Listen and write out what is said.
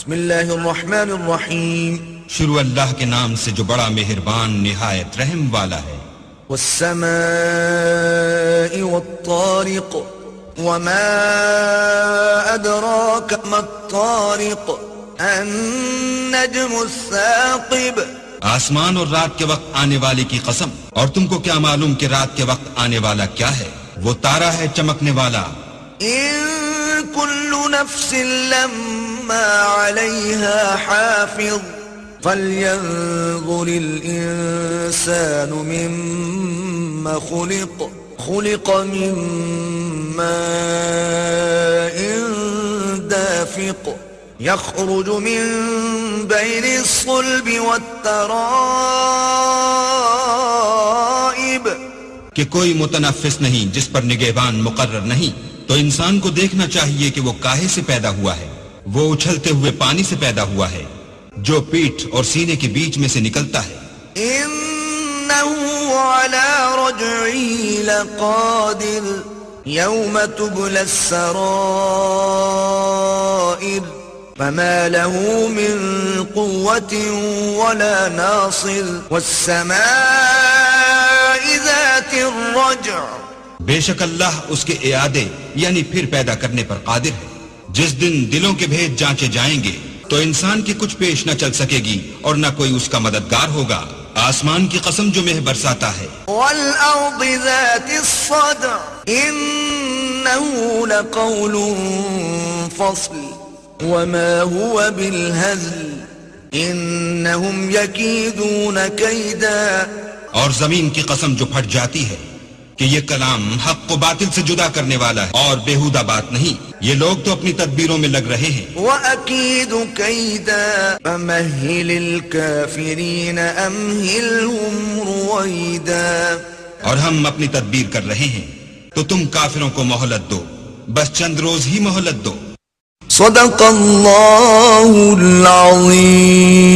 بسم اللہ الرحمن الرحیم. شروع اللہ کے نام سے جو بڑا مہربان نہایت رحم والا ہے. والسماء والطارق وما أدراك ما الطارق النجم الثاقب. آسمان اور رات کے وقت آنے والے کی قسم، اور تم کو کیا معلوم کہ رات کے وقت آنے والا کیا ہے؟ وہ تارا ہے چمکنے والا. إن كل نفس لما عليها حافظ فلينظر الإنسان مما خلق من ماء دافق يخرج من بين الصلب والترائب. کہ کوئی متنفس نہیں جس پر نگہبان مقرر نہیں، تو انسان کو دیکھنا چاہیے کہ وہ کاہے سے پیدا ہوا ہے. وہ اچھلتے ہوئے پانی سے پیدا ہوا ہے جو پیٹھ اور سینے کے بیچ میں سے نکلتا ہے. إنه على رجعه لقادر يوم تبلى السرائر فما له من قوة ولا ناصر والسماء ذات الرجع. بے شک اللہ اس کے اعادے یعنی پھر پیدا کرنے پر قادر ہے. جس دن دلوں کے بھید جانچے جائیں گے تو انسان کی کچھ پیش نہ چل سکے گی اور نہ کوئی اس کا مددگار ہوگا. آسمان کی قسم جو مہ برساتا ہے. والأرض ذات الصدع إنه لقول فصل وما هو بالهزل إنهم يكيدون كيدا. اور زمین کی قسم جو پھٹ جاتی ہے کہ یہ کلام حق و باطل سے جدا کرنے والا ہے اور بےہودہ بات نہیں. یہ لوگ تو اپنی تدبیروں میں لگ رہے ہیں. وَأَكِيدُ كَيْدًا فَمَهِّلِ الْكَافِرِينَ أَمْهِلْهُمْ رُوَيْدًا. اور ہم اپنی تدبیر کر رہے ہیں تو تم کافروں کو مہلت دو، بس چند روز ہی مہلت دو. صدق اللہ العظیم.